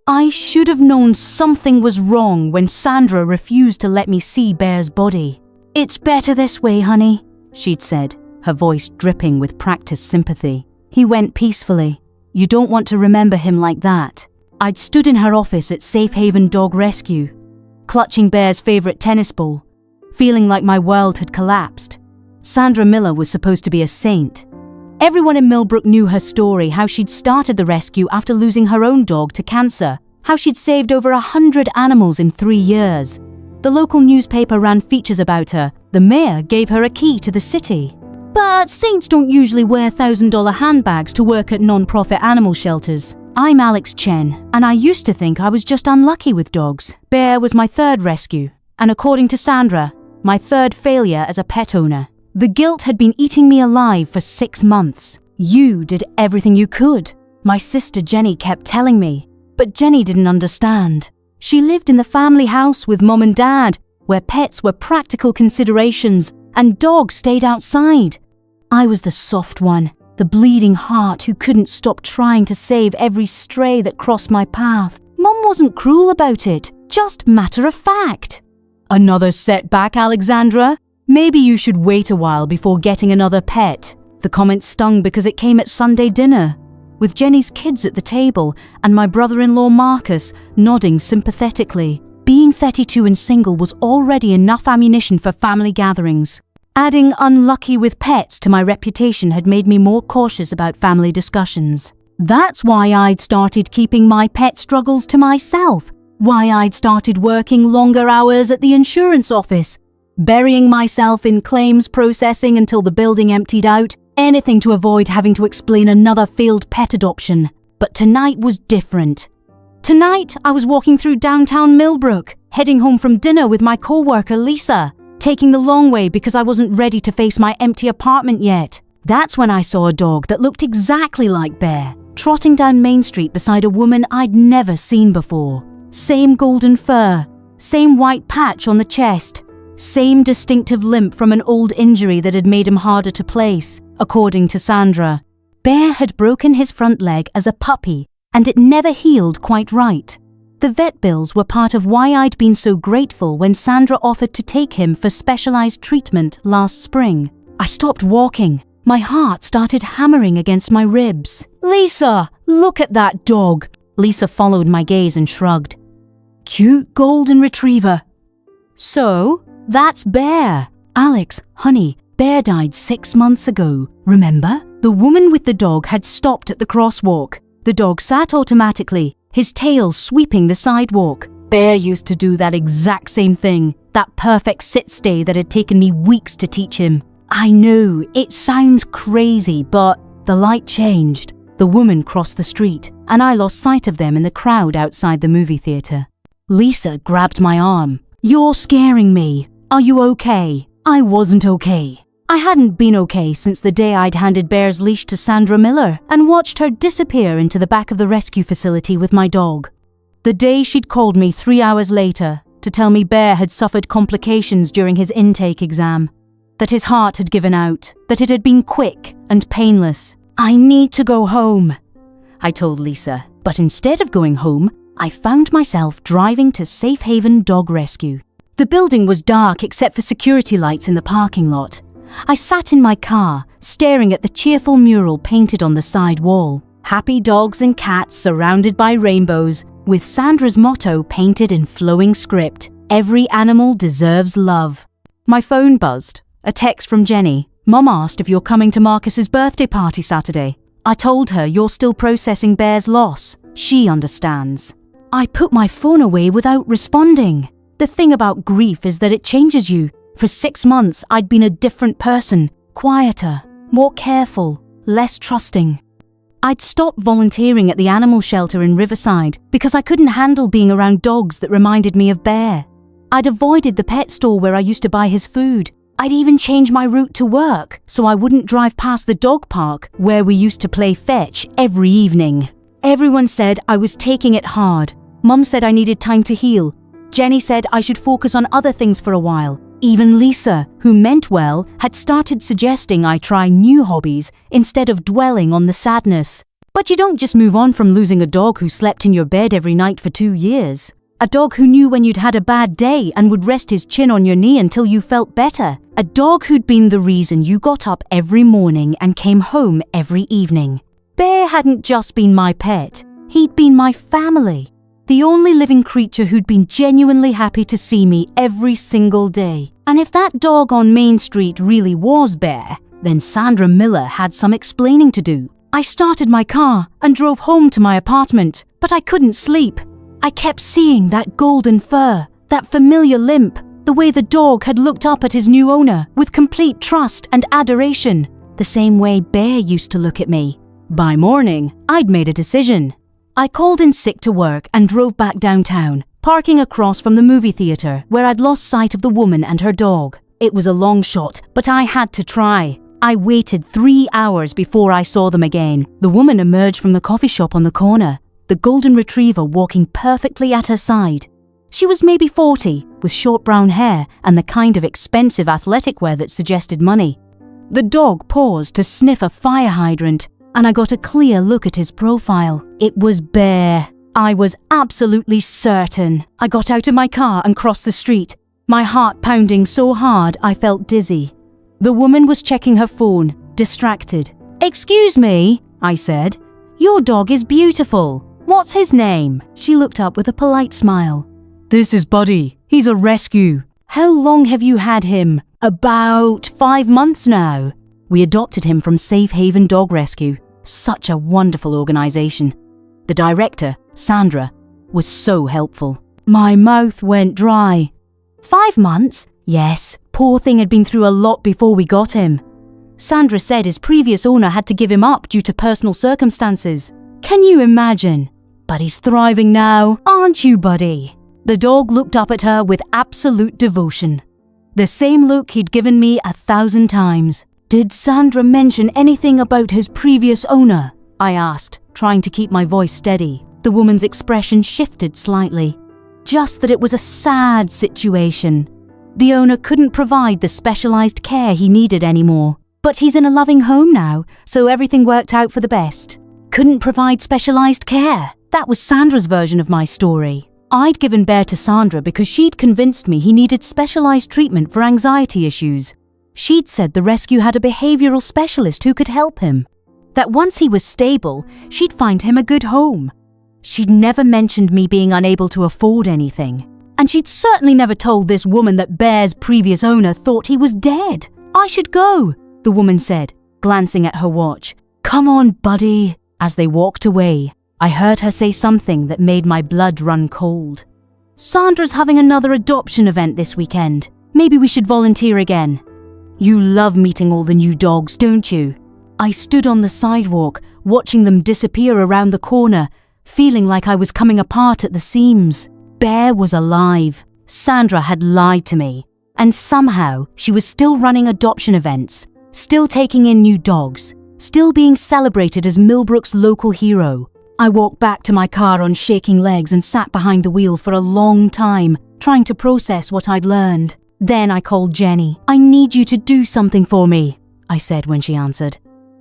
I should have known something was wrong when Sandra refused to let me see Bear's body. "It's better this way, honey," she'd said, her voice dripping with practiced sympathy. "He went peacefully. You don't want to remember him like that." I'd stood in her office at Safe Haven Dog Rescue, clutching Bear's favorite tennis ball, feeling like my world had collapsed. Sandra Miller was supposed to be a saint. Everyone in Millbrook knew her story, how she'd started the rescue after losing her own dog to cancer, how she'd saved over 100 animals in 3 years. The local newspaper ran features about her. The mayor gave her a key to the city. But saints don't usually wear $1,000 handbags to work at non-profit animal shelters. I'm Alex Chen, and I used to think I was just unlucky with dogs. Bear was my third rescue, and according to Sandra, my third failure as a pet owner. The guilt had been eating me alive for 6 months. You did everything you could, my sister Jenny kept telling me. But Jenny didn't understand. She lived in the family house with Mom and Dad, where pets were practical considerations and dogs stayed outside. I was the soft one, the bleeding heart who couldn't stop trying to save every stray that crossed my path. Mom wasn't cruel about it, just matter of fact. "Another setback, Alexandra? Maybe you should wait a while before getting another pet." The comment stung because it came at Sunday dinner, with Jenny's kids at the table and my brother-in-law Marcus nodding sympathetically. Being 32 and single was already enough ammunition for family gatherings. Adding unlucky with pets to my reputation had made me more cautious about family discussions. That's why I'd started keeping my pet struggles to myself, why I'd started working longer hours at the insurance office, burying myself in claims processing until the building emptied out, anything to avoid having to explain another failed pet adoption. But tonight was different. Tonight, I was walking through downtown Millbrook, heading home from dinner with my co-worker Lisa, taking the long way because I wasn't ready to face my empty apartment yet. That's when I saw a dog that looked exactly like Bear, trotting down Main Street beside a woman I'd never seen before. Same golden fur, same white patch on the chest, same distinctive limp from an old injury that had made him harder to place, according to Sandra. Bear had broken his front leg as a puppy, and it never healed quite right. The vet bills were part of why I'd been so grateful when Sandra offered to take him for specialized treatment last spring. I stopped walking. My heart started hammering against my ribs. "Lisa, look at that dog." Lisa followed my gaze and shrugged. "Cute golden retriever." "So, that's Bear." "Alex, honey, Bear died 6 months ago, remember?" The woman with the dog had stopped at the crosswalk. The dog sat automatically, his tail sweeping the sidewalk. Bear used to do that exact same thing, that perfect sit-stay that had taken me weeks to teach him. I know, it sounds crazy, but the light changed. The woman crossed the street, and I lost sight of them in the crowd outside the movie theater. Lisa grabbed my arm. "You're scaring me. Are you okay?" I wasn't okay. I hadn't been okay since the day I'd handed Bear's leash to Sandra Miller and watched her disappear into the back of the rescue facility with my dog. The day she'd called me 3 hours later to tell me Bear had suffered complications during his intake exam, that his heart had given out, that it had been quick and painless. "I need to go home," I told Lisa, but instead of going home, I found myself driving to Safe Haven Dog Rescue. The building was dark except for security lights in the parking lot. I sat in my car, staring at the cheerful mural painted on the side wall. Happy dogs and cats surrounded by rainbows, with Sandra's motto painted in flowing script, "Every animal deserves love." My phone buzzed. A text from Jenny. "Mom asked if you're coming to Marcus's birthday party Saturday. I told her you're still processing Bear's loss. She understands." I put my phone away without responding. The thing about grief is that it changes you. For 6 months, I'd been a different person, quieter, more careful, less trusting. I'd stopped volunteering at the animal shelter in Riverside because I couldn't handle being around dogs that reminded me of Bear. I'd avoided the pet store where I used to buy his food. I'd even changed my route to work so I wouldn't drive past the dog park where we used to play fetch every evening. Everyone said I was taking it hard. Mum said I needed time to heal. Jenny said I should focus on other things for a while. Even Lisa, who meant well, had started suggesting I try new hobbies instead of dwelling on the sadness. But you don't just move on from losing a dog who slept in your bed every night for 2 years. A dog who knew when you'd had a bad day and would rest his chin on your knee until you felt better. A dog who'd been the reason you got up every morning and came home every evening. Bear hadn't just been my pet, he'd been my family. The only living creature who'd been genuinely happy to see me every single day. And if that dog on Main Street really was Bear, then Sandra Miller had some explaining to do. I started my car and drove home to my apartment, but I couldn't sleep. I kept seeing that golden fur, that familiar limp, the way the dog had looked up at his new owner with complete trust and adoration, the same way Bear used to look at me. By morning, I'd made a decision. I called in sick to work and drove back downtown, parking across from the movie theater where I'd lost sight of the woman and her dog. It was a long shot, but I had to try. I waited 3 hours before I saw them again. The woman emerged from the coffee shop on the corner, the golden retriever walking perfectly at her side. She was maybe 40, with short brown hair and the kind of expensive athletic wear that suggested money. The dog paused to sniff a fire hydrant, and I got a clear look at his profile. It was Bear. I was absolutely certain. I got out of my car and crossed the street, my heart pounding so hard I felt dizzy. The woman was checking her phone, distracted. "Excuse me," I said. "Your dog is beautiful. What's his name?" She looked up with a polite smile. "This is Buddy. He's a rescue." "How long have you had him?" "About 5 months now." We adopted him from Safe Haven Dog Rescue. Such a wonderful organization. The director, Sandra, was so helpful. My mouth went dry. 5 months? Yes, poor thing had been through a lot before we got him. Sandra said his previous owner had to give him up due to personal circumstances. Can you imagine? But he's thriving now, aren't you, Buddy? The dog looked up at her with absolute devotion. The same look he'd given me 1,000 times. Did Sandra mention anything about his previous owner? I asked, trying to keep my voice steady. The woman's expression shifted slightly. Just that it was a sad situation. The owner couldn't provide the specialized care he needed anymore. But he's in a loving home now, so everything worked out for the best. Couldn't provide specialized care. That was Sandra's version of my story. I'd given Bear to Sandra because she'd convinced me he needed specialized treatment for anxiety issues. She'd said the rescue had a behavioral specialist who could help him. That once he was stable, she'd find him a good home. She'd never mentioned me being unable to afford anything. And she'd certainly never told this woman that Bear's previous owner thought he was dead. I should go, the woman said, glancing at her watch. Come on, Buddy. As they walked away, I heard her say something that made my blood run cold. Sandra's having another adoption event this weekend. Maybe we should volunteer again. You love meeting all the new dogs, don't you? I stood on the sidewalk, watching them disappear around the corner, feeling like I was coming apart at the seams. Bear was alive. Sandra had lied to me. And somehow, she was still running adoption events, still taking in new dogs, still being celebrated as Millbrook's local hero. I walked back to my car on shaking legs and sat behind the wheel for a long time, trying to process what I'd learned. Then I called Jenny. I need you to do something for me, I said when she answered.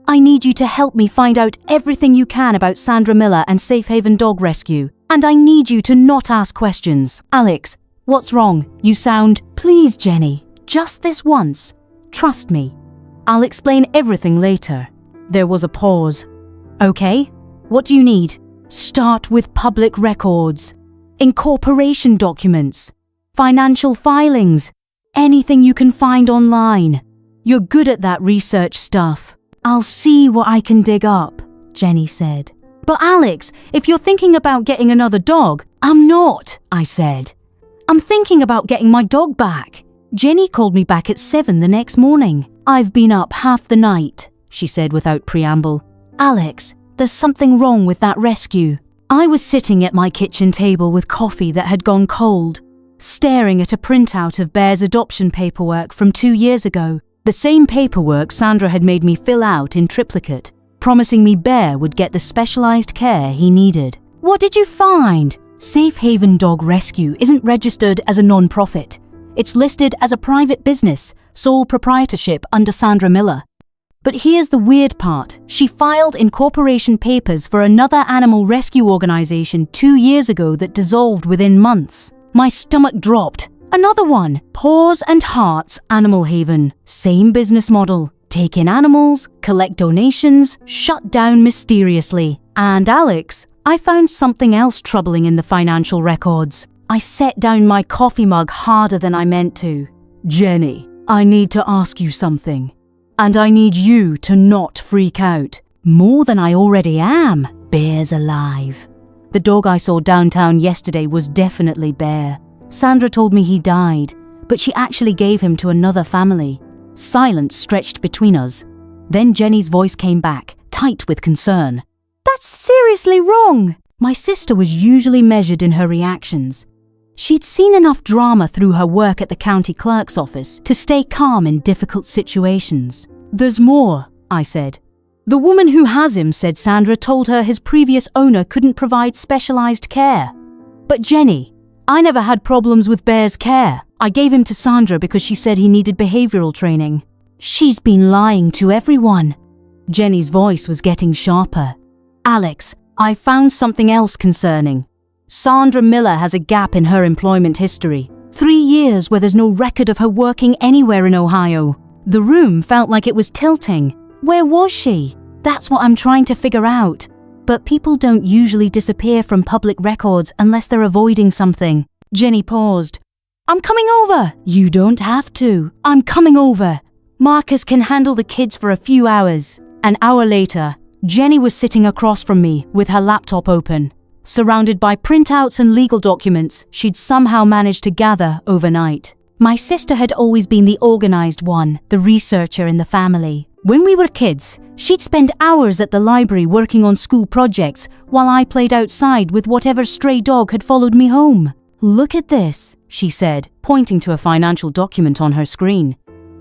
I need you to help me find out everything you can about Sandra Miller and Safe Haven Dog Rescue. And I need you to not ask questions. Alex, what's wrong? You sound... Please, Jenny, just this once. Trust me. I'll explain everything later. There was a pause. Okay, what do you need? Start with public records, incorporation documents, financial filings, anything you can find online. You're good at that research stuff. I'll see what I can dig up, Jenny said. But Alex, if you're thinking about getting another dog, I'm not, I said. I'm thinking about getting my dog back. Jenny called me back at 7 the next morning. I've been up half the night, she said without preamble. Alex, there's something wrong with that rescue. I was sitting at my kitchen table with coffee that had gone cold, staring at a printout of Bear's adoption paperwork from 2 years ago. The same paperwork Sandra had made me fill out in triplicate, promising me Bear would get the specialized care he needed. What did you find? Safe Haven Dog Rescue isn't registered as a non-profit. It's listed as a private business, sole proprietorship under Sandra Miller. But here's the weird part. She filed incorporation papers for another animal rescue organization 2 years ago that dissolved within months. My stomach dropped. Another one. Paws and Hearts Animal Haven. Same business model. Take in animals, collect donations, shut down mysteriously. And Alex, I found something else troubling in the financial records. I set down my coffee mug harder than I meant to. Jenny, I need to ask you something. And I need you to not freak out. More than I already am. Bear's alive. The dog I saw downtown yesterday was definitely Bear. Sandra told me he died, but she actually gave him to another family. Silence stretched between us. Then Jenny's voice came back, tight with concern. That's seriously wrong. My sister was usually measured in her reactions. She'd seen enough drama through her work at the county clerk's office to stay calm in difficult situations. There's more, I said. The woman who has him said Sandra told her his previous owner couldn't provide specialized care. But Jenny, I never had problems with Bear's care. I gave him to Sandra because she said he needed behavioral training. She's been lying to everyone. Jenny's voice was getting sharper. Alex, I found something else concerning. Sandra Miller has a gap in her employment history. 3 years where there's no record of her working anywhere in Ohio. The room felt like it was tilting. Where was she? That's what I'm trying to figure out. But people don't usually disappear from public records unless they're avoiding something. Jenny paused. I'm coming over. You don't have to. I'm coming over. Marcus can handle the kids for a few hours. An hour later, Jenny was sitting across from me with her laptop open. Surrounded by printouts and legal documents she'd somehow managed to gather overnight. My sister had always been the organized one, the researcher in the family. When we were kids, she'd spend hours at the library working on school projects while I played outside with whatever stray dog had followed me home. Look at this, she said, pointing to a financial document on her screen.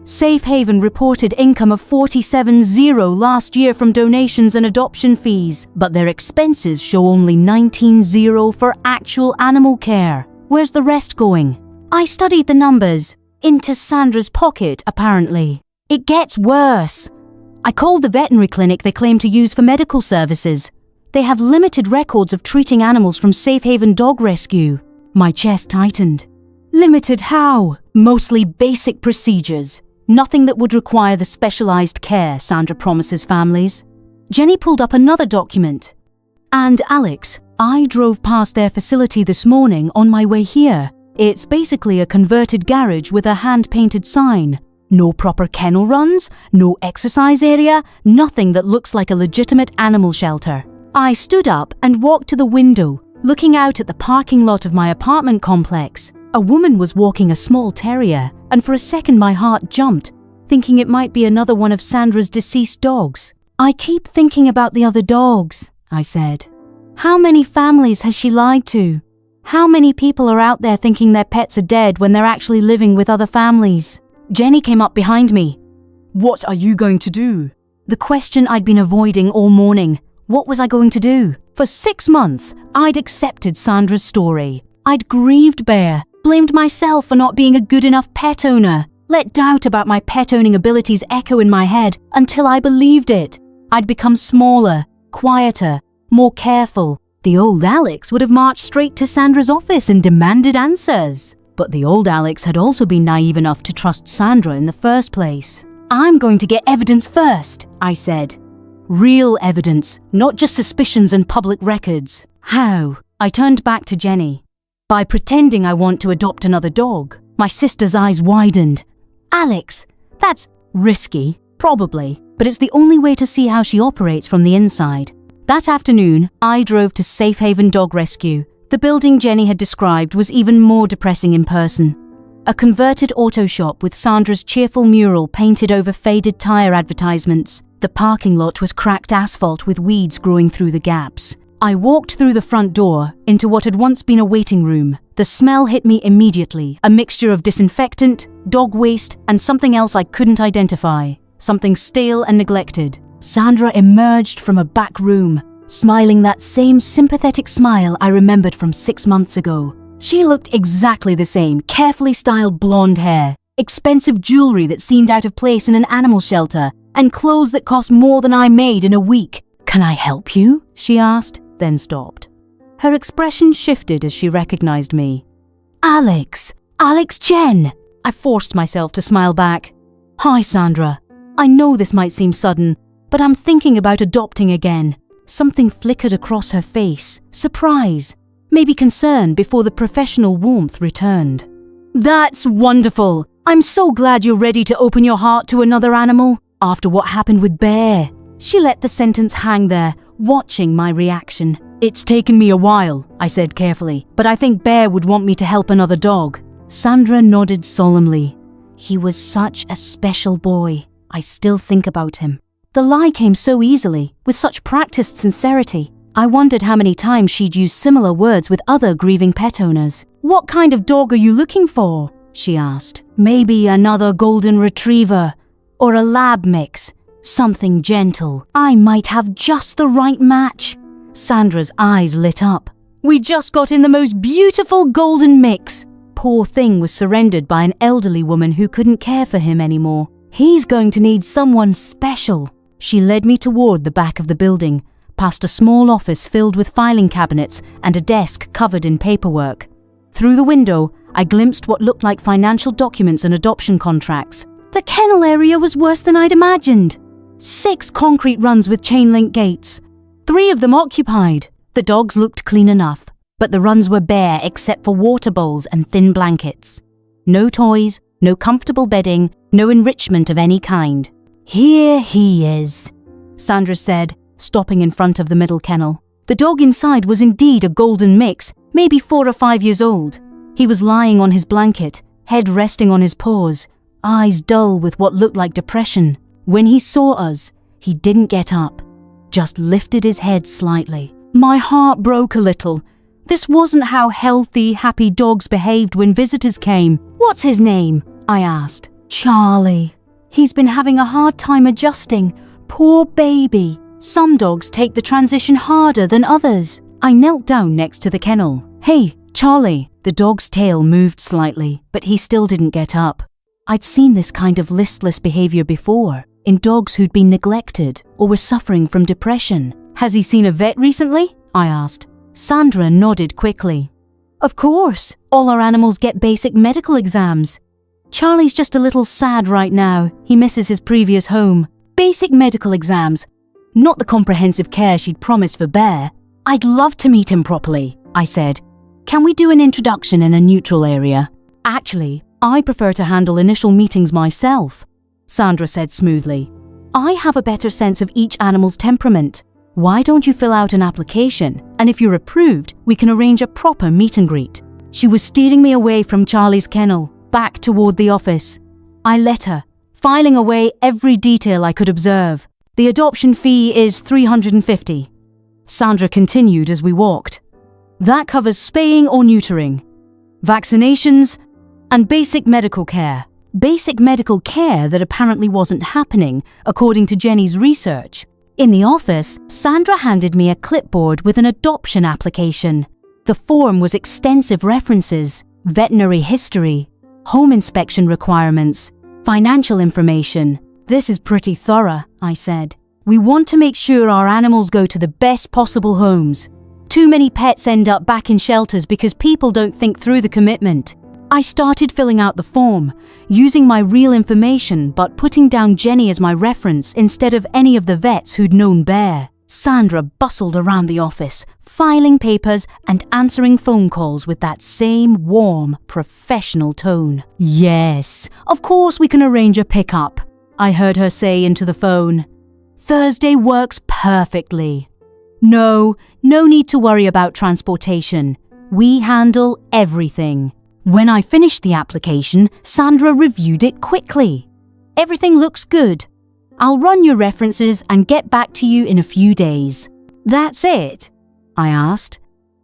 Safe Haven reported income of $47,000 last year from donations and adoption fees, but their expenses show only $19,000 for actual animal care. Where's the rest going? I studied the numbers. Into Sandra's pocket, apparently. It gets worse. I called the veterinary clinic they claim to use for medical services. They have limited records of treating animals from Safe Haven Dog Rescue. My chest tightened. Limited how? Mostly basic procedures. Nothing that would require the specialized care Sandra promises families. Jenny pulled up another document. And Alex, I drove past their facility this morning on my way here. It's basically a converted garage with a hand-painted sign. No proper kennel runs, no exercise area, nothing that looks like a legitimate animal shelter. I stood up and walked to the window, looking out at the parking lot of my apartment complex. A woman was walking a small terrier, and for a second my heart jumped, thinking it might be another one of Sandra's deceased dogs. I keep thinking about the other dogs, I said. How many families has she lied to? How many people are out there thinking their pets are dead when they're actually living with other families? Jenny came up behind me. What are you going to do? The question I'd been avoiding all morning. What was I going to do? For 6 months, I'd accepted Sandra's story. I'd grieved Bear, blamed myself for not being a good enough pet owner, let doubt about my pet owning abilities echo in my head until I believed it. I'd become smaller, quieter, more careful. The old Alex would have marched straight to Sandra's office and demanded answers. But the old Alex had also been naive enough to trust Sandra in the first place. I'm going to get evidence first, I said. Real evidence, not just suspicions and public records. How? I turned back to Jenny. By pretending I want to adopt another dog. My sister's eyes widened. Alex, that's risky, probably, but it's the only way to see how she operates from the inside. That afternoon, I drove to Safe Haven Dog Rescue. The building Jenny had described was even more depressing in person. A converted auto shop with Sandra's cheerful mural painted over faded tire advertisements. The parking lot was cracked asphalt with weeds growing through the gaps. I walked through the front door into what had once been a waiting room. The smell hit me immediately, a mixture of disinfectant, dog waste, and something else I couldn't identify. Something stale and neglected. Sandra emerged from a back room, smiling that same sympathetic smile I remembered from 6 months ago. She looked exactly the same, carefully styled blonde hair, expensive jewelry that seemed out of place in an animal shelter, and clothes that cost more than I made in a week. Can I help you? She asked, then stopped. Her expression shifted as she recognized me. Alex Jen! I forced myself to smile back. Hi, Sandra. I know this might seem sudden, but I'm thinking about adopting again. Something flickered across her face. Surprise. Maybe concern before the professional warmth returned. That's wonderful. I'm so glad you're ready to open your heart to another animal after what happened with Bear. She let the sentence hang there, watching my reaction. It's taken me a while, I said carefully, but I think Bear would want me to help another dog. Sandra nodded solemnly. He was such a special boy. I still think about him. The lie came so easily, with such practiced sincerity. I wondered how many times she'd used similar words with other grieving pet owners. What kind of dog are you looking for? She asked. Maybe another golden retriever, or a lab mix, something gentle. I might have just the right match. Sandra's eyes lit up. We just got in the most beautiful golden mix. Poor thing was surrendered by an elderly woman who couldn't care for him anymore. He's going to need someone special. She led me toward the back of the building, past a small office filled with filing cabinets and a desk covered in paperwork. Through the window, I glimpsed what looked like financial documents and adoption contracts. The kennel area was worse than I'd imagined. 6 concrete runs with chain-link gates. 3 of them occupied. The dogs looked clean enough, but the runs were bare except for water bowls and thin blankets. No toys, no comfortable bedding, no enrichment of any kind. Here he is, Sandra said, stopping in front of the middle kennel. The dog inside was indeed a golden mix, maybe 4 or 5 years old. He was lying on his blanket, head resting on his paws, eyes dull with what looked like depression. When he saw us, he didn't get up, just lifted his head slightly. My heart broke a little. This wasn't how healthy, happy dogs behaved when visitors came. What's his name? I asked. Charlie. He's been having a hard time adjusting. Poor baby. Some dogs take the transition harder than others. I knelt down next to the kennel. Hey, Charlie. The dog's tail moved slightly, but he still didn't get up. I'd seen this kind of listless behavior before, in dogs who'd been neglected or were suffering from depression. Has he seen a vet recently? I asked. Sandra nodded quickly. Of course, all our animals get basic medical exams. Charlie's just a little sad right now. He misses his previous home. Basic medical exams, not the comprehensive care she'd promised for Bear. I'd love to meet him properly, I said. Can we do an introduction in a neutral area? Actually, I prefer to handle initial meetings myself, Sandra said smoothly. I have a better sense of each animal's temperament. Why don't you fill out an application, and if you're approved, we can arrange a proper meet and greet. She was steering me away from Charlie's kennel, back toward the office. I let her, filing away every detail I could observe. The adoption fee is $350. Sandra continued as we walked. That covers spaying or neutering, vaccinations, and basic medical care. Basic medical care that apparently wasn't happening, according to Jenny's research. In the office, Sandra handed me a clipboard with an adoption application. The form was extensive references, veterinary history, home inspection requirements, financial information. This is pretty thorough, I said. We want to make sure our animals go to the best possible homes. Too many pets end up back in shelters because people don't think through the commitment. I started filling out the form, using my real information but putting down Jenny as my reference instead of any of the vets who'd known Bear. Sandra bustled around the office, filing papers and answering phone calls with that same warm, professional tone. Yes, of course we can arrange a pickup, I heard her say into the phone. Thursday works perfectly. No need to worry about transportation. We handle everything. When I finished the application, Sandra reviewed it quickly. Everything looks good. I'll run your references and get back to you in a few days. That's it? I asked.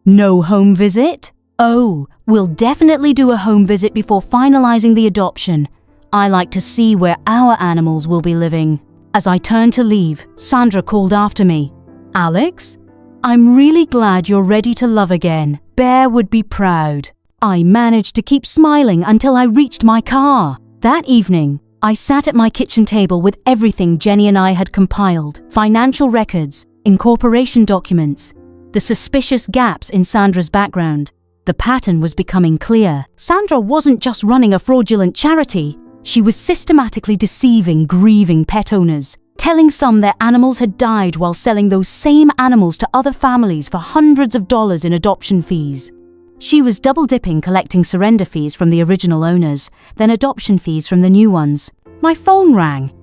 No home visit? Oh, we'll definitely do a home visit before finalizing the adoption. I like to see where our animals will be living. As I turned to leave, Sandra called after me. Alex, I'm really glad you're ready to love again. Bear would be proud. I managed to keep smiling until I reached my car. That evening, I sat at my kitchen table with everything Jenny and I had compiled: financial records, incorporation documents, the suspicious gaps in Sandra's background. The pattern was becoming clear. Sandra wasn't just running a fraudulent charity. She was systematically deceiving grieving pet owners, telling some their animals had died while selling those same animals to other families for hundreds of dollars in adoption fees. She was double-dipping, collecting surrender fees from the original owners, then adoption fees from the new ones. My phone rang.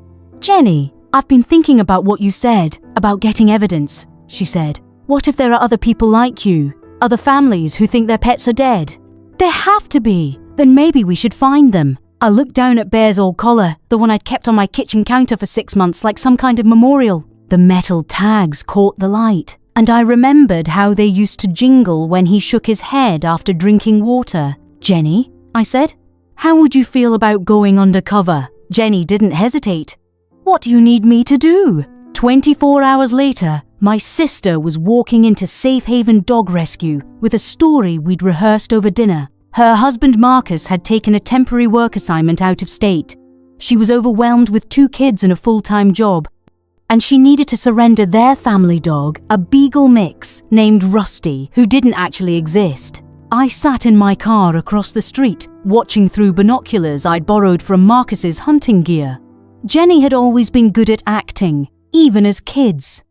"Jenny, I've been thinking about what you said, about getting evidence," she said. "What if there are other people like you, other families who think their pets are dead?" "There have to be. Then maybe we should find them." I looked down at Bear's old collar, the one I'd kept on my kitchen counter for 6 months like some kind of memorial. The metal tags caught the light, and I remembered how they used to jingle when he shook his head after drinking water. "Jenny," I said, "how would you feel about going undercover?" Jenny didn't hesitate. "What do you need me to do?" 24 hours later, my sister was walking into Safe Haven Dog Rescue with a story we'd rehearsed over dinner. Her husband Marcus had taken a temporary work assignment out of state. She was overwhelmed with 2 kids and a full-time job, and she needed to surrender their family dog, a beagle mix named Rusty, who didn't actually exist. I sat in my car across the street, watching through binoculars I'd borrowed from Marcus's hunting gear. Jenny had always been good at acting, even as kids.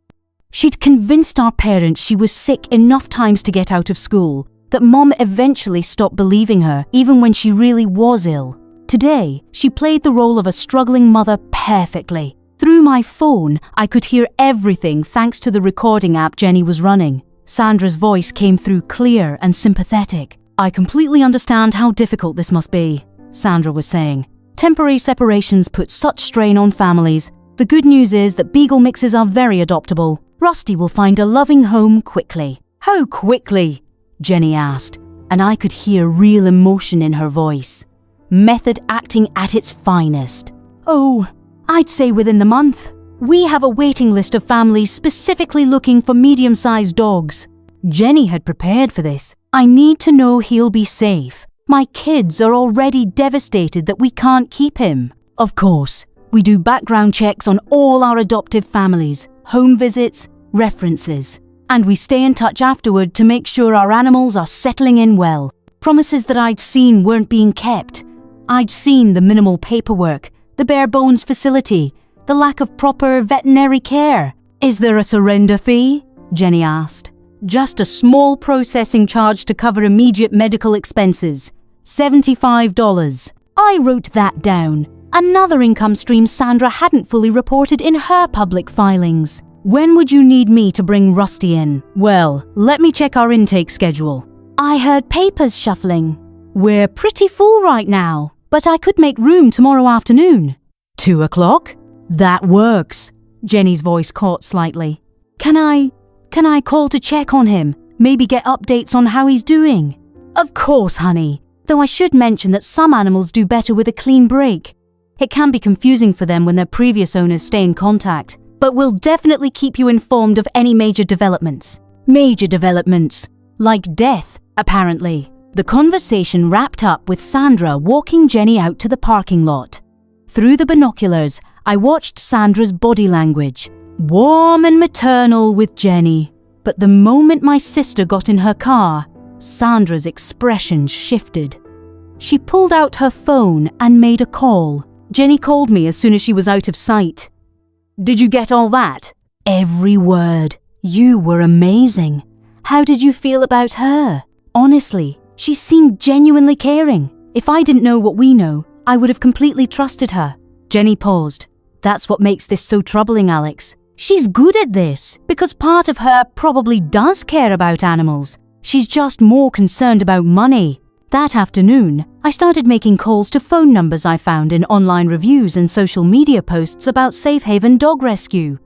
She'd convinced our parents she was sick enough times to get out of school, that Mom eventually stopped believing her, even when she really was ill. Today, she played the role of a struggling mother perfectly. Through my phone, I could hear everything thanks to the recording app Jenny was running. Sandra's voice came through clear and sympathetic. "I completely understand how difficult this must be," Sandra was saying. "Temporary separations put such strain on families. The good news is that beagle mixes are very adoptable. Rusty will find a loving home quickly." "How quickly?" Jenny asked, and I could hear real emotion in her voice. Method acting at its finest. "Oh, I'd say within the month. We have a waiting list of families specifically looking for medium-sized dogs." Jenny had prepared for this. "I need to know he'll be safe. My kids are already devastated that we can't keep him." "Of course, we do background checks on all our adoptive families, home visits, references. And we stay in touch afterward to make sure our animals are settling in well." Promises that I'd seen weren't being kept. I'd seen the minimal paperwork, the bare bones facility, the lack of proper veterinary care. "Is there a surrender fee?" Jenny asked. "Just a small processing charge to cover immediate medical expenses. $75. I wrote that down. Another income stream Sandra hadn't fully reported in her public filings. "When would you need me to bring Rusty in?" "Well, let me check our intake schedule." "I heard papers shuffling." "We're pretty full right now, but I could make room tomorrow afternoon." 2 o'clock? "That works." Jenny's voice caught slightly. Can I call to check on him? Maybe get updates on how he's doing?" "Of course, honey. Though I should mention that some animals do better with a clean break. It can be confusing for them when their previous owners stay in contact. But we'll definitely keep you informed of any major developments." Major developments? Like death, apparently. The conversation wrapped up with Sandra walking Jenny out to the parking lot. Through the binoculars, I watched Sandra's body language. Warm and maternal with Jenny. But the moment my sister got in her car, Sandra's expression shifted. She pulled out her phone and made a call. Jenny called me as soon as she was out of sight. "Did you get all that?" "Every word. You were amazing. How did you feel about her?" "Honestly, she seemed genuinely caring. If I didn't know what we know, I would have completely trusted her." Jenny paused. "That's what makes this so troubling, Alex. She's good at this because part of her probably does care about animals. She's just more concerned about money." That afternoon, I started making calls to phone numbers I found in online reviews and social media posts about Safe Haven Dog Rescue.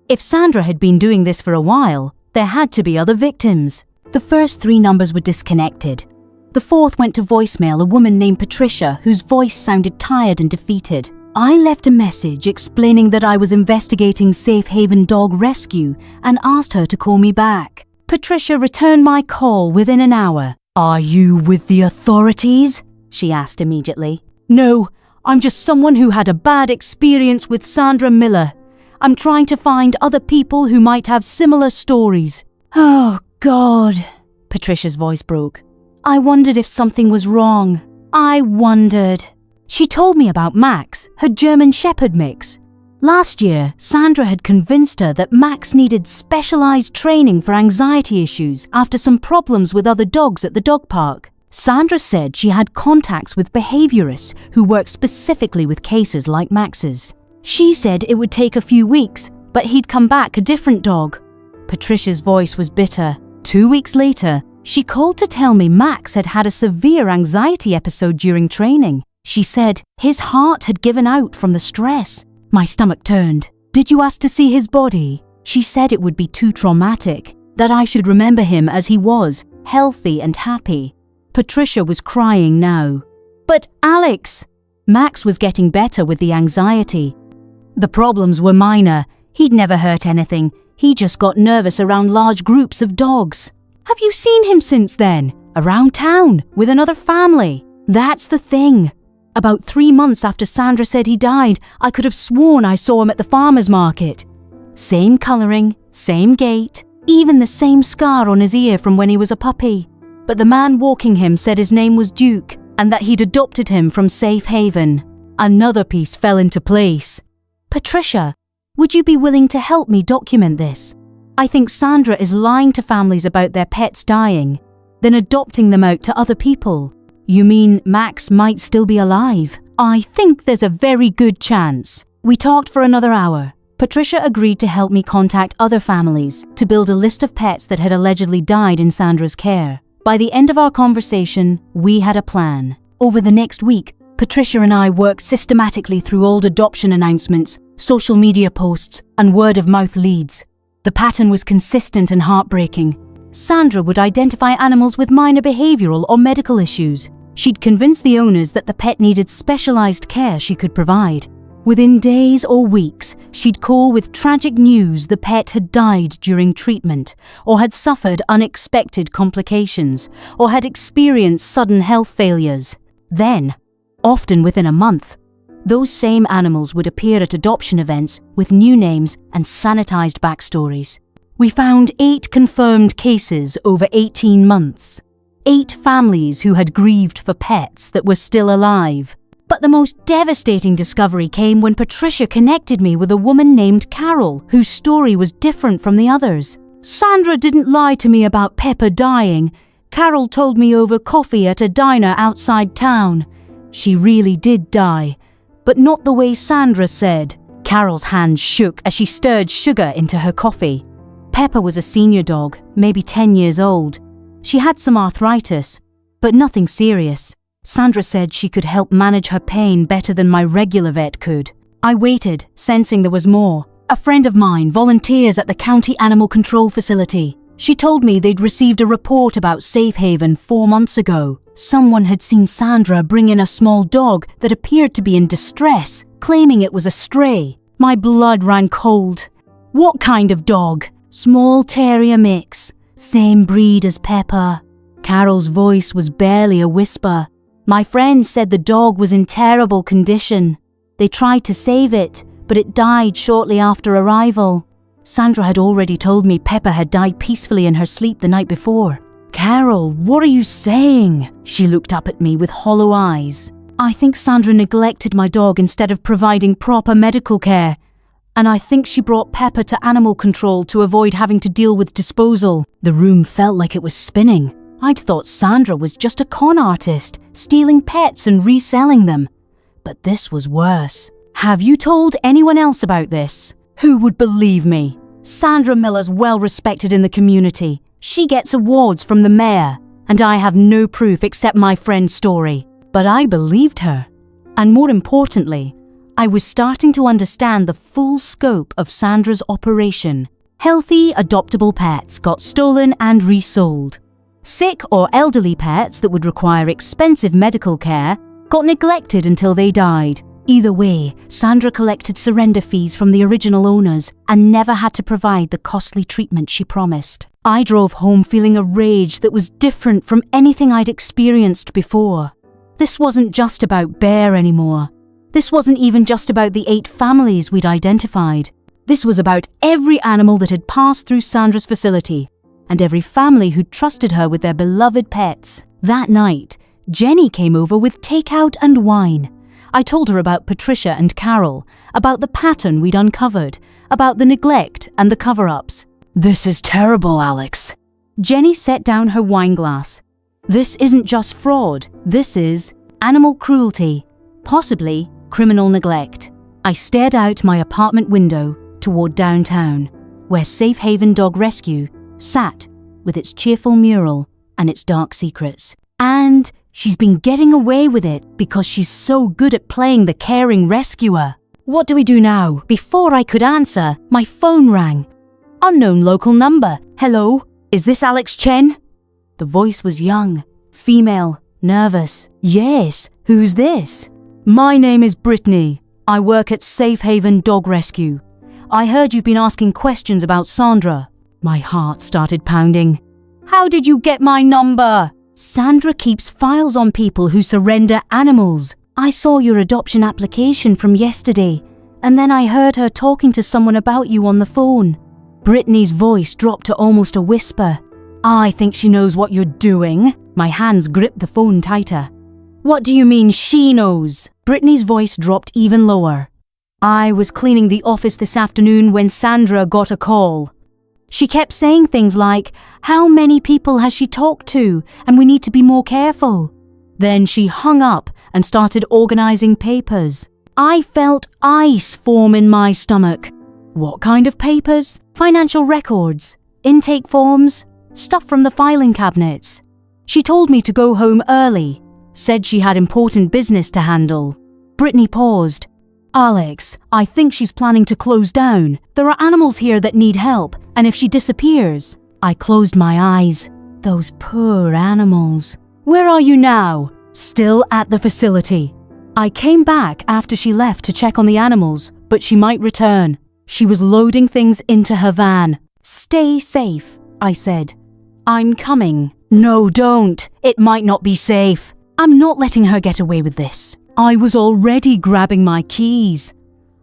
If Sandra had been doing this for a while, there had to be other victims. The first 3 numbers were disconnected. The 4th went to voicemail, a woman named Patricia, whose voice sounded tired and defeated. I left a message explaining that I was investigating Safe Haven Dog Rescue and asked her to call me back. Patricia returned my call within an hour. "Are you with the authorities?" she asked immediately. "No, I'm just someone who had a bad experience with Sandra Miller. I'm trying to find other people who might have similar stories." "Oh, God," Patricia's voice broke. "I wondered if something was wrong. I wondered." She told me about Max, her German Shepherd mix. Last year, Sandra had convinced her that Max needed specialized training for anxiety issues after some problems with other dogs at the dog park. Sandra said she had contacts with behaviorists who work specifically with cases like Max's. She said it would take a few weeks, but he'd come back a different dog. Patricia's voice was bitter. 2 weeks later, she called to tell me Max had had a severe anxiety episode during training. She said his heart had given out from the stress. My stomach turned. "Did you ask to see his body?" She said it would be too traumatic, that I should remember him as he was, healthy and happy. Patricia was crying now. "But Alex," Max was getting better with the anxiety. "The problems were minor. He'd never hurt anything. He just got nervous around large groups of dogs." "Have you seen him since then? Around town, with another family?" "That's the thing. About 3 months after Sandra said he died, I could have sworn I saw him at the farmer's market. Same colouring, same gait, even the same scar on his ear from when he was a puppy. But the man walking him said his name was Duke and that he'd adopted him from Safe Haven." Another piece fell into place. "Patricia, would you be willing to help me document this? I think Sandra is lying to families about their pets dying, then adopting them out to other people." "You mean Max might still be alive?" "I think there's a very good chance." We talked for another hour. Patricia agreed to help me contact other families to build a list of pets that had allegedly died in Sandra's care. By the end of our conversation, we had a plan. Over the next week, Patricia and I worked systematically through old adoption announcements, social media posts, and word-of-mouth leads. The pattern was consistent and heartbreaking. Sandra would identify animals with minor behavioral or medical issues. She'd convince the owners that the pet needed specialized care she could provide. Within days or weeks, she'd call with tragic news the pet had died during treatment, or had suffered unexpected complications, or had experienced sudden health failures. Then, often within a month, those same animals would appear at adoption events with new names and sanitized backstories. We found 8 confirmed cases over 18 months. 8 families who had grieved for pets that were still alive. But the most devastating discovery came when Patricia connected me with a woman named Carol, whose story was different from the others. "Sandra didn't lie to me about Pepper dying. Carol told me over coffee at a diner outside town. She really did die, but not the way Sandra said." Carol's hand shook as she stirred sugar into her coffee. Pepper was a senior dog, maybe 10 years old. She had some arthritis, but nothing serious. Sandra said she could help manage her pain better than my regular vet could. I waited, sensing there was more. A friend of mine volunteers at the county animal control facility. She told me they'd received a report about Safe Haven 4 months ago. Someone had seen Sandra bring in a small dog that appeared to be in distress, claiming it was a stray. My blood ran cold. "What kind of dog?" "Small terrier mix. Same breed as Pepper." Carol's voice was barely a whisper. "My friend said the dog was in terrible condition. They tried to save it, but it died shortly after arrival. Sandra had already told me Pepper had died peacefully in her sleep the night before." "Carol, what are you saying?" She looked up at me with hollow eyes. "I think Sandra neglected my dog instead of providing proper medical care. And I think she brought Pepper to animal control to avoid having to deal with disposal." The room felt like it was spinning. I'd thought Sandra was just a con artist, stealing pets and reselling them. But this was worse. "Have you told anyone else about this?" "Who would believe me? Sandra Miller's well respected in the community. She gets awards from the mayor, and I have no proof except my friend's story." But I believed her. And more importantly, I was starting to understand the full scope of Sandra's operation. Healthy, adoptable pets got stolen and resold. Sick or elderly pets that would require expensive medical care got neglected until they died. Either way, Sandra collected surrender fees from the original owners and never had to provide the costly treatment she promised. I drove home feeling a rage that was different from anything I'd experienced before. This wasn't just about Bear anymore. This wasn't even just about the 8 families we'd identified. This was about every animal that had passed through Sandra's facility, and every family who'd trusted her with their beloved pets. That night, Jenny came over with takeout and wine. I told her about Patricia and Carol, about the pattern we'd uncovered, about the neglect and the cover-ups. "This is terrible, Alex." Jenny set down her wine glass. "This isn't just fraud. This is animal cruelty, possibly criminal neglect." I stared out my apartment window toward downtown, where Safe Haven Dog Rescue sat with its cheerful mural and its dark secrets. And she's been getting away with it because she's so good at playing the caring rescuer. What do we do now? Before I could answer, my phone rang. Unknown local number. "Hello, is this Alex Chen?" The voice was young, female, nervous. "Yes, who's this?" "My name is Brittany. I work at Safe Haven Dog Rescue. I heard you've been asking questions about Sandra." My heart started pounding. "How did you get my number?" "Sandra keeps files on people who surrender animals. I saw your adoption application from yesterday, and then I heard her talking to someone about you on the phone." Brittany's voice dropped to almost a whisper. "I think she knows what you're doing." My hands gripped the phone tighter. "What do you mean she knows?" Brittany's voice dropped even lower. "I was cleaning the office this afternoon when Sandra got a call. She kept saying things like, 'How many people has she talked to? And we need to be more careful.' Then she hung up and started organizing papers. I felt ice form in my stomach." "What kind of papers?" "Financial records, intake forms, stuff from the filing cabinets. She told me to go home early, said she had important business to handle." Brittany paused. "Alex, I think she's planning to close down. There are animals here that need help, and if she disappears..." I closed my eyes. Those poor animals. "Where are you now?" "Still at the facility. I came back after she left to check on the animals, but she might return." She was loading things into her van. "Stay safe," I said. "I'm coming." "No, don't. It might not be safe." I'm not letting her get away with this. I was already grabbing my keys.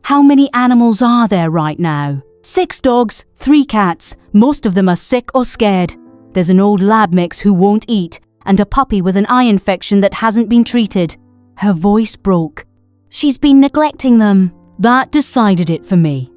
"How many animals are there right now?" 6 dogs, 3 cats. Most of them are sick or scared. There's an old lab mix who won't eat, and a puppy with an eye infection that hasn't been treated." Her voice broke. "She's been neglecting them." That decided it for me.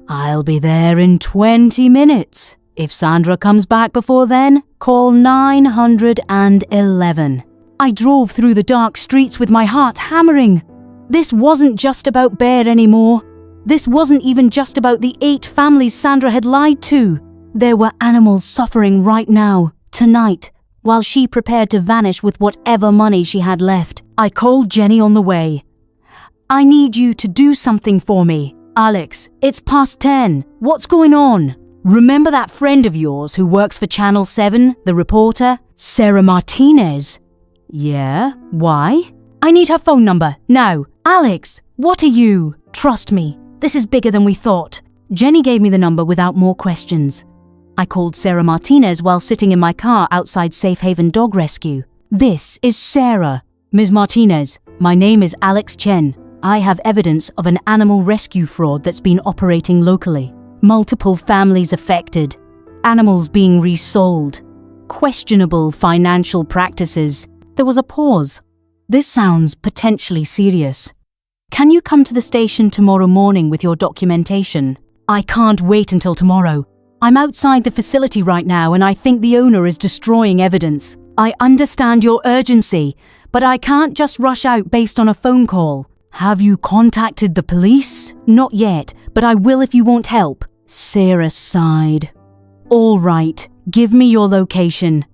"I'll be there in 20 minutes. If Sandra comes back before then, call 911. I drove through the dark streets with my heart hammering. This wasn't just about Bear anymore. This wasn't even just about the 8 families Sandra had lied to. There were animals suffering right now, tonight, while she prepared to vanish with whatever money she had left. I called Jenny on the way. "I need you to do something for me." "Alex, it's past 10. What's going on?" "Remember that friend of yours who works for Channel 7, the reporter? Sarah Martinez?" "Yeah, why?" "I need her phone number, now." "Alex, what are you?" "Trust me, this is bigger than we thought." Jenny gave me the number without more questions. I called Sarah Martinez while sitting in my car outside Safe Haven Dog Rescue. "This is Sarah." "Ms. Martinez, my name is Alex Chen. I have evidence of an animal rescue fraud that's been operating locally. Multiple families affected. Animals being resold. Questionable financial practices." There was a pause. "This sounds potentially serious. Can you come to the station tomorrow morning with your documentation?" "I can't wait until tomorrow. I'm outside the facility right now and I think the owner is destroying evidence. I understand your urgency, but I can't just rush out based on a phone call." "Have you contacted the police?" "Not yet, but I will if you won't help." Sarah sighed. "All right, give me your location.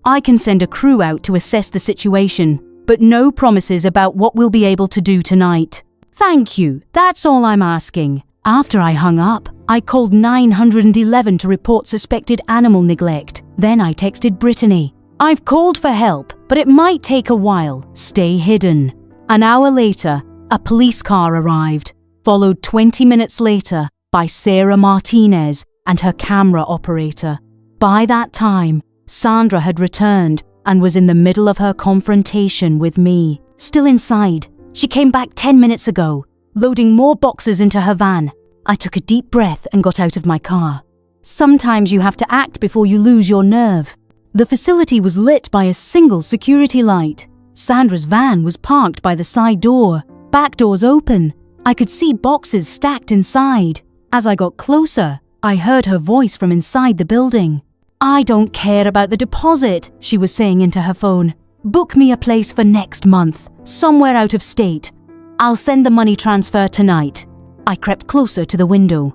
I can send a crew out to assess the situation, but no promises about what we'll be able to do tonight." "Thank you, that's all I'm asking." After I hung up, I called 911 to report suspected animal neglect. Then I texted Brittany. "I've called for help, but it might take a while. Stay hidden." An hour later, a police car arrived, followed 20 minutes later by Sarah Martinez and her camera operator. By that time, Sandra had returned and was in the middle of her confrontation with me. Still inside, She came back 10 minutes ago, loading more boxes into her van. I took a deep breath and got out of my car. Sometimes you have to act before you lose your nerve. The facility was lit by a single security light. Sandra's van was parked by the side door, back doors open. I could see boxes stacked inside. As I got closer, I heard her voice from inside the building. "I don't care about the deposit," she was saying into her phone. "Book me a place for next month, somewhere out of state. I'll send the money transfer tonight." I crept closer to the window.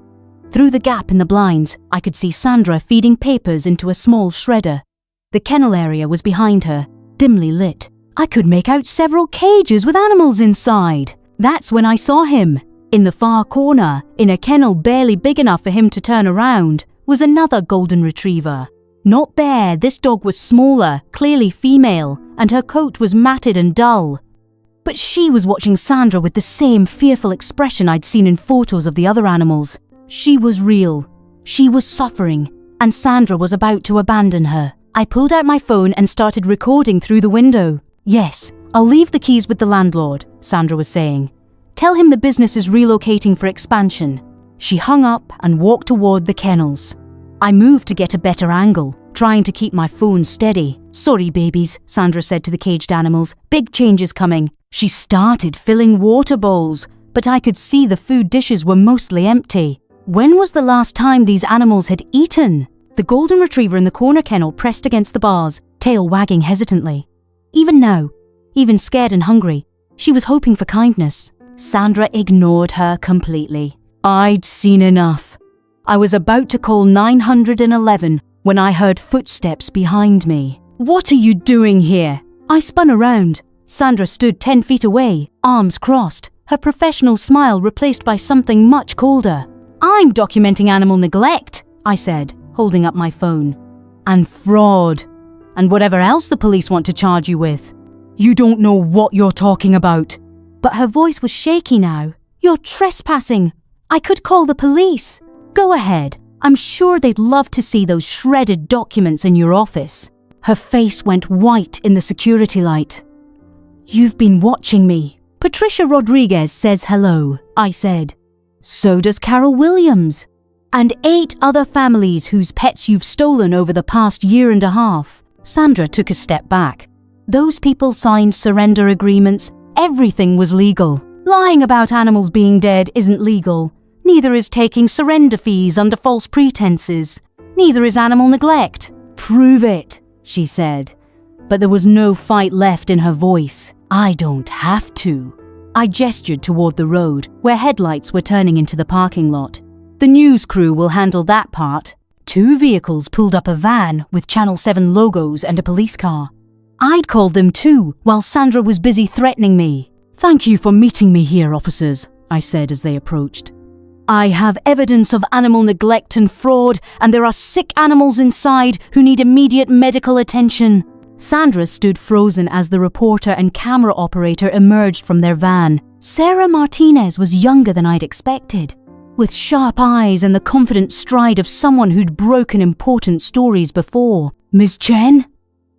Through the gap in the blinds, I could see Sandra feeding papers into a small shredder. The kennel area was behind her, dimly lit. I could make out several cages with animals inside. That's when I saw him. In the far corner, in a kennel barely big enough for him to turn around, was another golden retriever. Not bear, this dog was smaller, clearly female, and her coat was matted and dull. But she was watching Sandra with the same fearful expression I'd seen in photos of the other animals. She was real. She was suffering, and Sandra was about to abandon her. I pulled out my phone and started recording through the window. "Yes, I'll leave the keys with the landlord," Sandra was saying. "Tell him the business is relocating for expansion." She hung up and walked toward the kennels. I moved to get a better angle, trying to keep my phone steady. "Sorry, babies," Sandra said to the caged animals. "Big changes coming." She started filling water bowls, but I could see the food dishes were mostly empty. When was the last time these animals had eaten? The golden retriever in the corner kennel pressed against the bars, tail wagging hesitantly. Even now, even scared and hungry, she was hoping for kindness. Sandra ignored her completely. I'd seen enough. I was about to call 911 when I heard footsteps behind me. "What are you doing here?" I spun around. Sandra stood 10 feet away, arms crossed, her professional smile replaced by something much colder. "I'm documenting animal neglect," I said, holding up my phone. "And fraud. And whatever else the police want to charge you with. You don't know what you're talking about." But her voice was shaky now. "You're trespassing. I could call the police." "Go ahead. I'm sure they'd love to see those shredded documents in your office." Her face went white in the security light. "You've been watching me." "Patricia Rodriguez says hello," I said. "So does Carol Williams. And 8 other families whose pets you've stolen over the past year and a half." Sandra took a step back. "Those people signed surrender agreements. Everything was legal. Lying about animals being dead isn't legal. Neither is taking surrender fees under false pretenses. Neither is animal neglect." "Prove it," she said. But there was no fight left in her voice. "I don't have to." I gestured toward the road, where headlights were turning into the parking lot. "The news crew will handle that part." 2 vehicles pulled up a van with Channel 7 logos and a police car. I'd called them too, while Sandra was busy threatening me. "Thank you for meeting me here, officers," I said as they approached. "I have evidence of animal neglect and fraud, and there are sick animals inside who need immediate medical attention." Sandra stood frozen as the reporter and camera operator emerged from their van. Sarah Martinez was younger than I'd expected, with sharp eyes and the confident stride of someone who'd broken important stories before. "Ms. Chen?"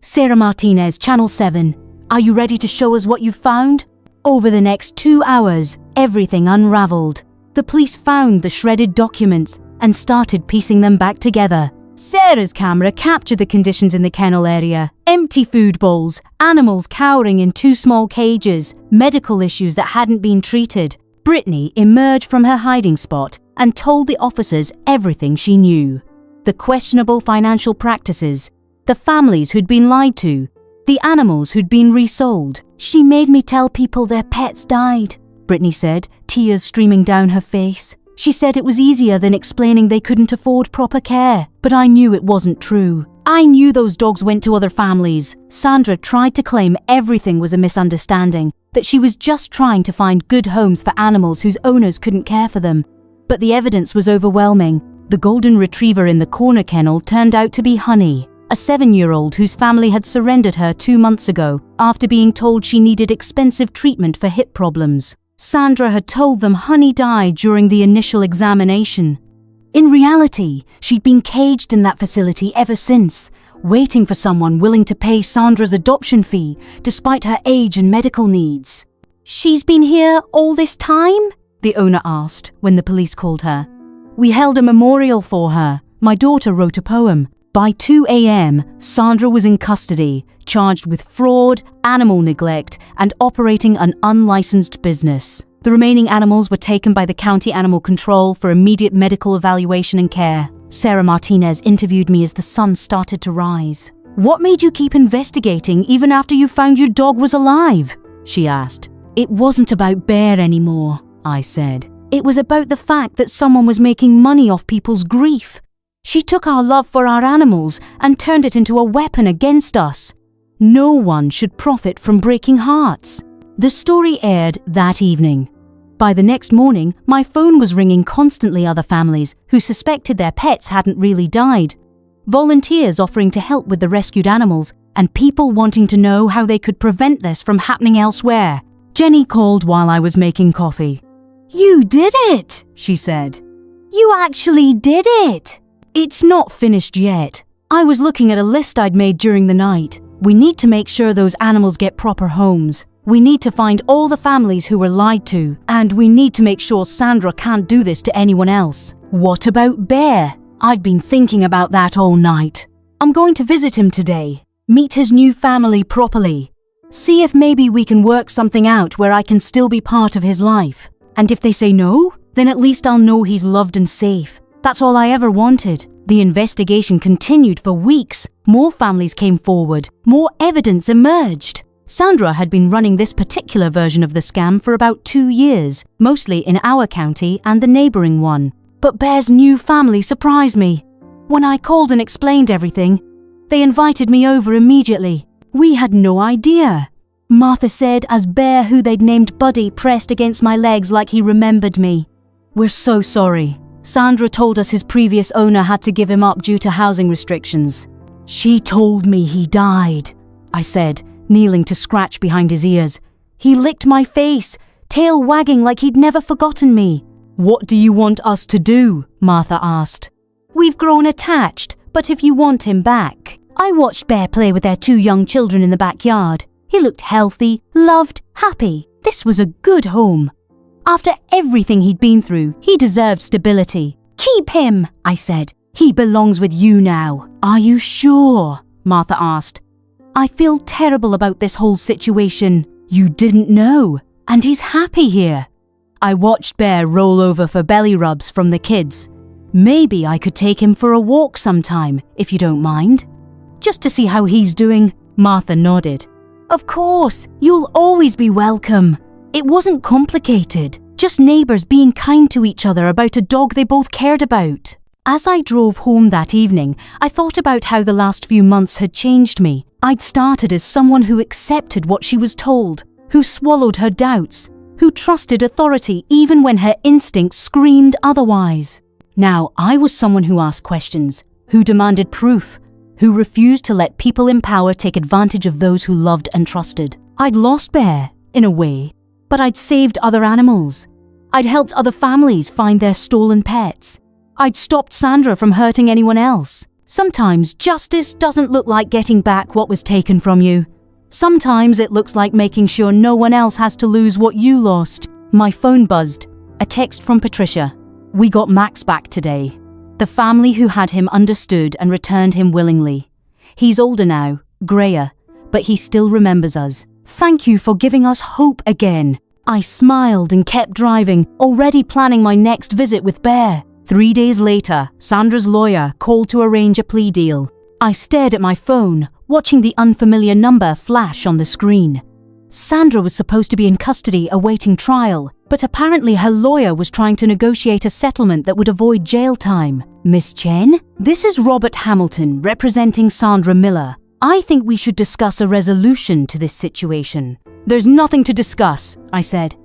"Sarah Martinez, Channel 7. Are you ready to show us what you've found?" Over the next 2 hours, everything unraveled. The police found the shredded documents and started piecing them back together. Sarah's camera captured the conditions in the kennel area. Empty food bowls, animals cowering in 2 small cages, medical issues that hadn't been treated. Brittany emerged from her hiding spot and told the officers everything she knew. The questionable financial practices, the families who'd been lied to, the animals who'd been resold. "She made me tell people their pets died," Brittany said, tears streaming down her face. "She said it was easier than explaining they couldn't afford proper care, but I knew it wasn't true. I knew those dogs went to other families." Sandra tried to claim everything was a misunderstanding, that she was just trying to find good homes for animals whose owners couldn't care for them. But the evidence was overwhelming. The golden retriever in the corner kennel turned out to be Honey, a 7-year-old whose family had surrendered her 2 months ago after being told she needed expensive treatment for hip problems. Sandra had told them Honey died during the initial examination. In reality, she'd been caged in that facility ever since, waiting for someone willing to pay Sandra's adoption fee despite her age and medical needs. She's been here all this time? The owner asked when the police called her. We held a memorial for her. My daughter wrote a poem. By 2 a.m., Sandra was in custody, charged with fraud, animal neglect, and operating an unlicensed business. The remaining animals were taken by the county animal control for immediate medical evaluation and care. Sarah Martinez interviewed me as the sun started to rise. What made you keep investigating even after you found your dog was alive? She asked. It wasn't about Bear anymore, I said. It was about the fact that someone was making money off people's grief. She took our love for our animals and turned it into a weapon against us. No one should profit from breaking hearts. The story aired that evening. By the next morning, my phone was ringing constantly other families who suspected their pets hadn't really died. Volunteers offering to help with the rescued animals and people wanting to know how they could prevent this from happening elsewhere. Jenny called while I was making coffee. You did it, she said. You actually did it. It's not finished yet. I was looking at a list I'd made during the night. We need to make sure those animals get proper homes. We need to find all the families who were lied to, and we need to make sure Sandra can't do this to anyone else. What about Bear? I'd been thinking about that all night. I'm going to visit him today, meet his new family properly, see if maybe we can work something out where I can still be part of his life. And if they say no, then at least I'll know he's loved and safe. That's all I ever wanted. The investigation continued for weeks. More families came forward. More evidence emerged. Sandra had been running this particular version of the scam for about 2 years, mostly in our county and the neighbouring one. But Bear's new family surprised me. When I called and explained everything, they invited me over immediately. We had no idea. Martha said as Bear, who they'd named Buddy, pressed against my legs like he remembered me. We're so sorry. Sandra told us his previous owner had to give him up due to housing restrictions. She told me he died, I said, kneeling to scratch behind his ears. He licked my face, tail wagging like he'd never forgotten me. What do you want us to do? Martha asked. We've grown attached, but if you want him back. I watched Bear play with their 2 young children in the backyard. He looked healthy, loved, happy. This was a good home. After everything he'd been through, he deserved stability. Keep him, I said. He belongs with you now. Are you sure? Martha asked. I feel terrible about this whole situation. You didn't know, and he's happy here. I watched Bear roll over for belly rubs from the kids. Maybe I could take him for a walk sometime, if you don't mind. Just to see how he's doing. Martha nodded. Of course, you'll always be welcome. It wasn't complicated, just neighbours being kind to each other about a dog they both cared about. As I drove home that evening, I thought about how the last few months had changed me. I'd started as someone who accepted what she was told, who swallowed her doubts, who trusted authority even when her instincts screamed otherwise. Now I was someone who asked questions, who demanded proof, who refused to let people in power take advantage of those who loved and trusted. I'd lost Bear, in a way, but I'd saved other animals. I'd helped other families find their stolen pets. I'd stopped Sandra from hurting anyone else. Sometimes justice doesn't look like getting back what was taken from you. Sometimes it looks like making sure no one else has to lose what you lost. My phone buzzed. A text from Patricia. We got Max back today. The family who had him understood and returned him willingly. He's older now, greyer, but he still remembers us. Thank you for giving us hope again. I smiled and kept driving, already planning my next visit with Bear. 3 days later, Sandra's lawyer called to arrange a plea deal. I stared at my phone, watching the unfamiliar number flash on the screen. Sandra was supposed to be in custody awaiting trial, but apparently her lawyer was trying to negotiate a settlement that would avoid jail time. Miss Chen? This is Robert Hamilton, representing Sandra Miller. I think we should discuss a resolution to this situation. There's nothing to discuss, I said.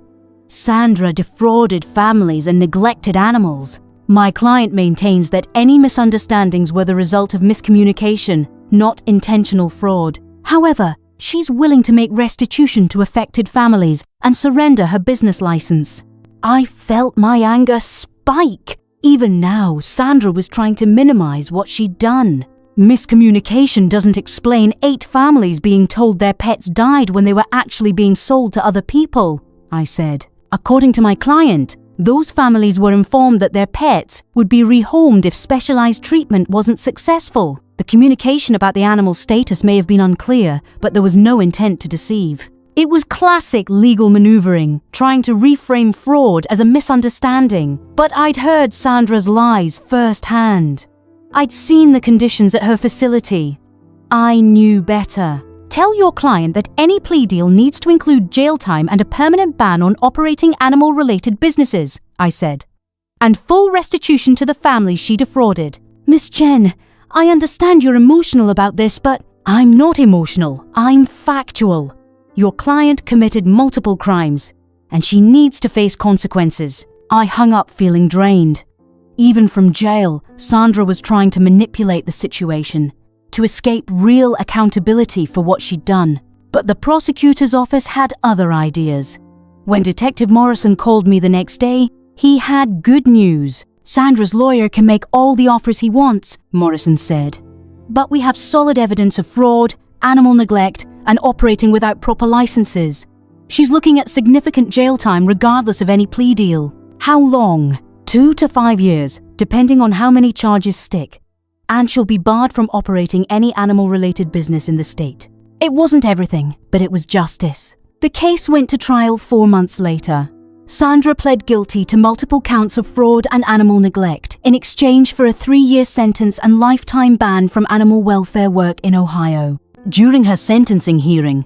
Sandra defrauded families and neglected animals. My client maintains that any misunderstandings were the result of miscommunication, not intentional fraud. However, she's willing to make restitution to affected families and surrender her business license. I felt my anger spike. Even now, Sandra was trying to minimize what she'd done. Miscommunication doesn't explain 8 families being told their pets died when they were actually being sold to other people. I said. According to my client, those families were informed that their pets would be rehomed if specialized treatment wasn't successful. The communication about the animal's status may have been unclear, but there was no intent to deceive. It was classic legal maneuvering, trying to reframe fraud as a misunderstanding. But I'd heard Sandra's lies firsthand. I'd seen the conditions at her facility. I knew better. Tell your client that any plea deal needs to include jail time and a permanent ban on operating animal-related businesses, I said. And full restitution to the families she defrauded. Miss Chen, I understand you're emotional about this, but I'm not emotional. I'm factual. Your client committed multiple crimes, and she needs to face consequences. I hung up feeling drained. Even from jail, Sandra was trying to manipulate the situation, to escape real accountability for what she'd done. But the prosecutor's office had other ideas. When Detective Morrison called me the next day, he had good news. Sandra's lawyer can make all the offers he wants, Morrison said. But we have solid evidence of fraud, animal neglect, and operating without proper licenses. She's looking at significant jail time regardless of any plea deal. How long? 2 to 5 years, depending on how many charges stick. And she'll be barred from operating any animal-related business in the state. It wasn't everything, but it was justice. The case went to trial 4 months later. Sandra pled guilty to multiple counts of fraud and animal neglect in exchange for a 3-year sentence and lifetime ban from animal welfare work in Ohio. During her sentencing hearing,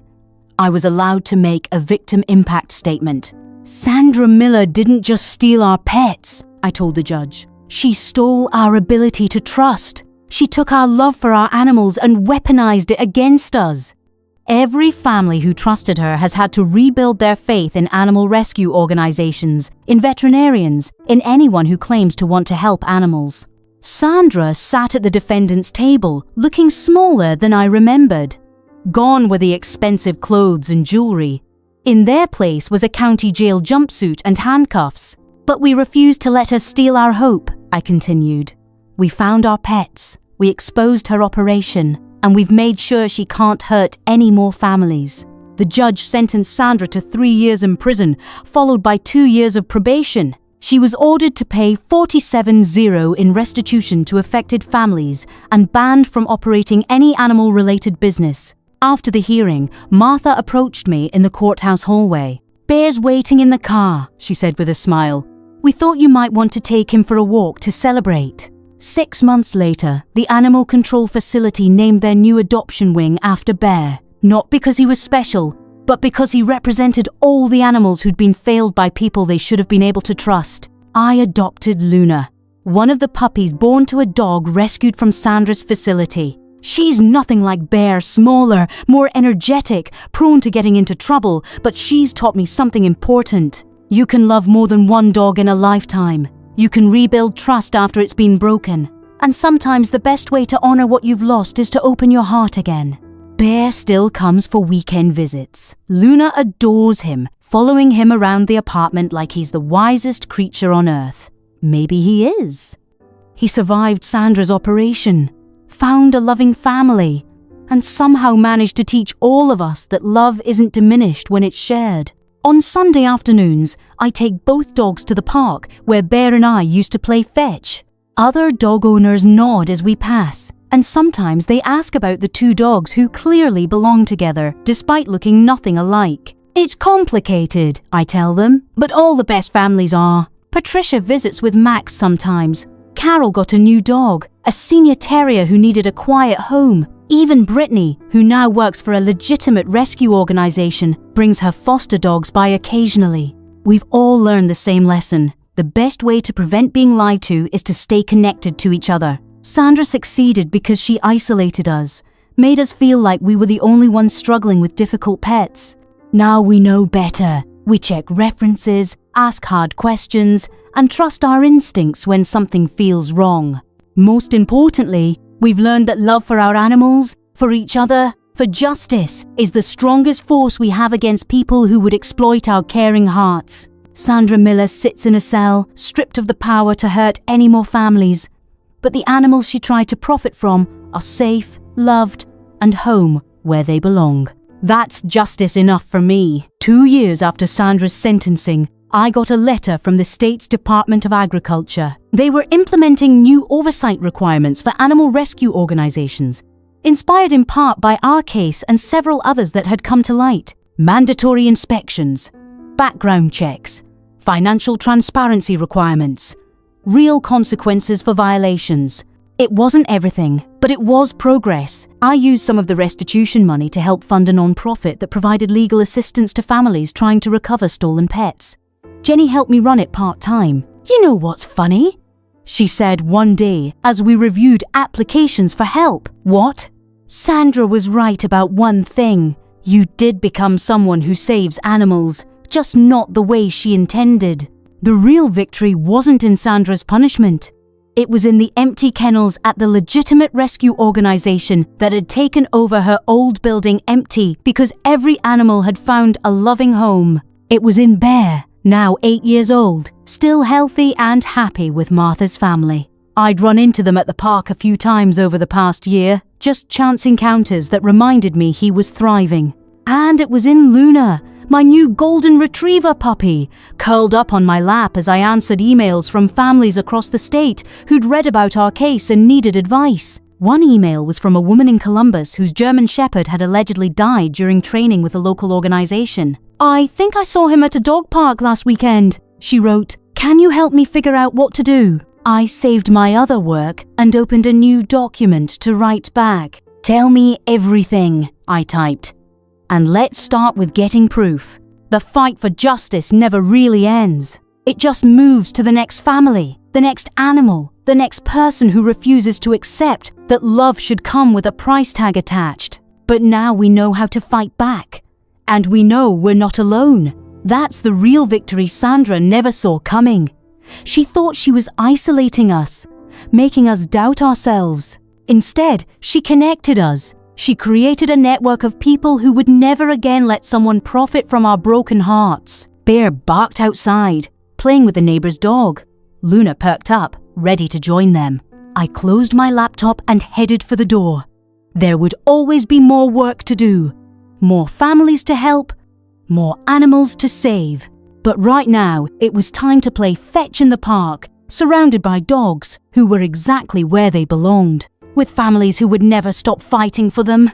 I was allowed to make a victim impact statement. Sandra Miller didn't just steal our pets, I told the judge. She stole our ability to trust. She took our love for our animals and weaponized it against us. Every family who trusted her has had to rebuild their faith in animal rescue organizations, in veterinarians, in anyone who claims to want to help animals. Sandra sat at the defendant's table, looking smaller than I remembered. Gone were the expensive clothes and jewelry. In their place was a county jail jumpsuit and handcuffs. But we refused to let her steal our hope, I continued. We found our pets, we exposed her operation, and we've made sure she can't hurt any more families. The judge sentenced Sandra to 3 years in prison, followed by 2 years of probation. She was ordered to pay $47,000 in restitution to affected families and banned from operating any animal-related business. After the hearing, Martha approached me in the courthouse hallway. "Bear's waiting in the car," she said with a smile. "We thought you might want to take him for a walk to celebrate." 6 months later, the animal control facility named their new adoption wing after Bear, not because he was special, but because he represented all the animals who'd been failed by people they should have been able to trust. I adopted Luna, one of the puppies born to a dog rescued from Sandra's facility. She's nothing like Bear, smaller, more energetic, prone to getting into trouble, but she's taught me something important. You can love more than one dog in a lifetime. You can rebuild trust after it's been broken. And sometimes the best way to honor what you've lost is to open your heart again. Bear still comes for weekend visits. Luna adores him, following him around the apartment like he's the wisest creature on earth. Maybe he is. He survived Sandra's operation, found a loving family, and somehow managed to teach all of us that love isn't diminished when it's shared. On Sunday afternoons, I take both dogs to the park where Bear and I used to play fetch. Other dog owners nod as we pass, and sometimes they ask about the 2 dogs who clearly belong together, despite looking nothing alike. It's complicated, I tell them, but all the best families are. Patricia visits with Max sometimes. Carol got a new dog, a senior terrier who needed a quiet home. Even Brittany, who now works for a legitimate rescue organization, brings her foster dogs by occasionally. We've all learned the same lesson. The best way to prevent being lied to is to stay connected to each other. Sandra succeeded because she isolated us, made us feel like we were the only ones struggling with difficult pets. Now we know better. We check references, ask hard questions, and trust our instincts when something feels wrong. Most importantly, we've learned that love for our animals, for each other, for justice is the strongest force we have against people who would exploit our caring hearts. Sandra Miller sits in a cell, stripped of the power to hurt any more families. But the animals she tried to profit from are safe, loved, and home where they belong. That's justice enough for me. 2 years after Sandra's sentencing, I got a letter from the state's Department of Agriculture. They were implementing new oversight requirements for animal rescue organizations, inspired in part by our case and several others that had come to light. Mandatory inspections, background checks, financial transparency requirements, real consequences for violations. It wasn't everything, but it was progress. I used some of the restitution money to help fund a non-profit that provided legal assistance to families trying to recover stolen pets. Jenny helped me run it part-time. You know what's funny? She said one day as we reviewed applications for help. What? Sandra was right about one thing. You did become someone who saves animals, just not the way she intended. The real victory wasn't in Sandra's punishment. It was in the empty kennels at the legitimate rescue organization that had taken over her old building empty because every animal had found a loving home. It was in Bear, now 8 years old, still healthy and happy with Martha's family. I'd run into them at the park a few times over the past year, just chance encounters that reminded me he was thriving. And it was in Luna, my new golden retriever puppy, curled up on my lap as I answered emails from families across the state who'd read about our case and needed advice. One email was from a woman in Columbus whose German Shepherd had allegedly died during training with a local organization. "I think I saw him at a dog park last weekend," she wrote. "Can you help me figure out what to do?" I saved my other work and opened a new document to write back. "Tell me everything," I typed. "And let's start with getting proof. The fight for justice never really ends. It just moves to the next family, the next animal, the next person who refuses to accept that love should come with a price tag attached. But now we know how to fight back. And we know we're not alone. That's the real victory Sandra never saw coming. She thought she was isolating us, making us doubt ourselves. Instead, she connected us. She created a network of people who would never again let someone profit from our broken hearts." Bear barked outside, playing with the neighbor's dog. Luna perked up, ready to join them. I closed my laptop and headed for the door. There would always be more work to do, more families to help, more animals to save. But right now, it was time to play fetch in the park, surrounded by dogs who were exactly where they belonged, with families who would never stop fighting for them.